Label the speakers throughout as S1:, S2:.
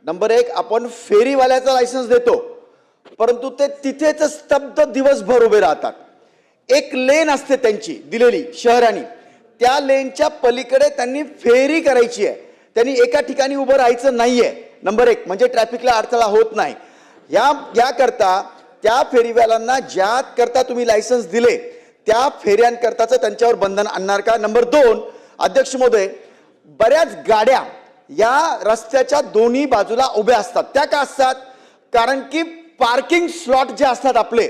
S1: Number एक, आपण फेरीवाल्याचा licence देतो, परंतु ते तिथेच स्तब्ध दिवसभर उभे राहतात. एक लेन असते त्यांची दिलेली शहराने, त्या लेनच्या पलीकडे त्यांनी फेरी करायची आहे. त्यांनी एका ठिकाणी उभं राहायचं नाहीये. नंबर एक म्हणजे ट्रॅफिकला अडथळा होत नाही. याकरता त्या फेरीवाल्यांना ज्या करता तुम्ही लायसन्स दिले त्या फेऱ्यांकरताचं त्यांच्यावर बंधन आणणार का? नंबर दोन, अध्यक्ष महोदय, बऱ्याच गाड्या या रस्त्याच्या दोन्ही बाजूला उभ्या असतात. त्या का असतात? कारण की पार्किंग स्लॉट जे असतात आपले,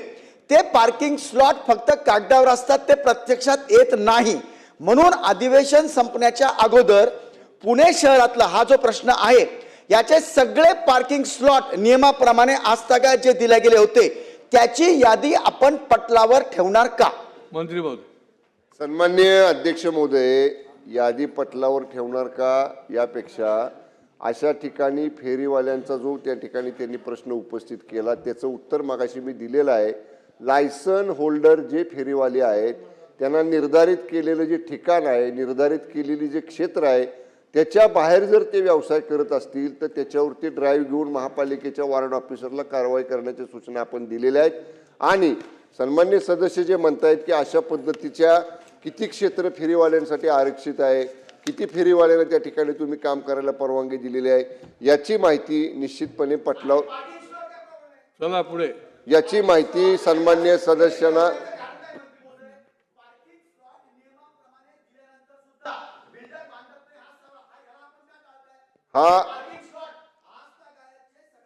S1: ते पार्किंग स्लॉट फक्त कागदावर असतात, ते प्रत्यक्षात येत नाही. म्हणून अधिवेशन संपण्याच्या अगोदर पुणे शहरातला हा जो प्रश्न आहे, याचे सगळे पार्किंग स्लॉट नियमाप्रमाणे आजतागायत जे दिले गेले होते त्याची यादी आपण पटलावर ठेवणार का?
S2: मंत्री महोदय.
S3: सन्माननीय अध्यक्ष महोदय, यादी पटलावर ठेवणार का यापेक्षा अशा ठिकाणी फेरीवाल्यांचा जो त्या ठिकाणी त्यांनी प्रश्न उपस्थित केला त्याचं उत्तर मगाशी मी दिलेलं आहे. लायसन होल्डर जे फेरीवाले आहेत त्यांना निर्धारित केलेलं जे ठिकाण आहे, निर्धारित केलेली जे क्षेत्र आहे त्याच्या बाहेर जर ते व्यवसाय करत असतील तर त्याच्यावरती ड्राईव्ह घेऊन महापालिकेच्या वॉर्ड ऑफिसरला कारवाई करण्याच्या सूचना आपण दिलेल्या आहेत. आणि सन्मान्य सदस्य जे म्हणतायत की अशा पद्धतीच्या किती क्षेत्र फेरीवाल्यांसाठी आरक्षित आहे, किती फेरीवाल्यांना त्या ठिकाणी तुम्ही काम करायला परवानगी दिलेली आहे, याची माहिती निश्चितपणे पटलावर,
S2: चला पुढे.
S3: याची माहिती सन्मान्य सदस्यांना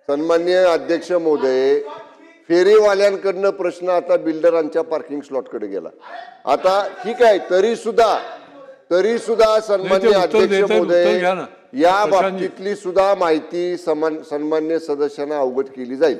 S3: सन्मान्य अध्यक्ष महोदय, फेरीवाल्यांकडनं प्रश्न आता बिल्डरांच्या पार्किंग स्लॉटकडे गेला. आता ठीक आहे, तरी सुद्धा सन्मान्य अध्यक्ष महोदय, या बाबतीतली सुद्धा माहिती सन्मान्य सदस्यांना अवगत केली जाईल.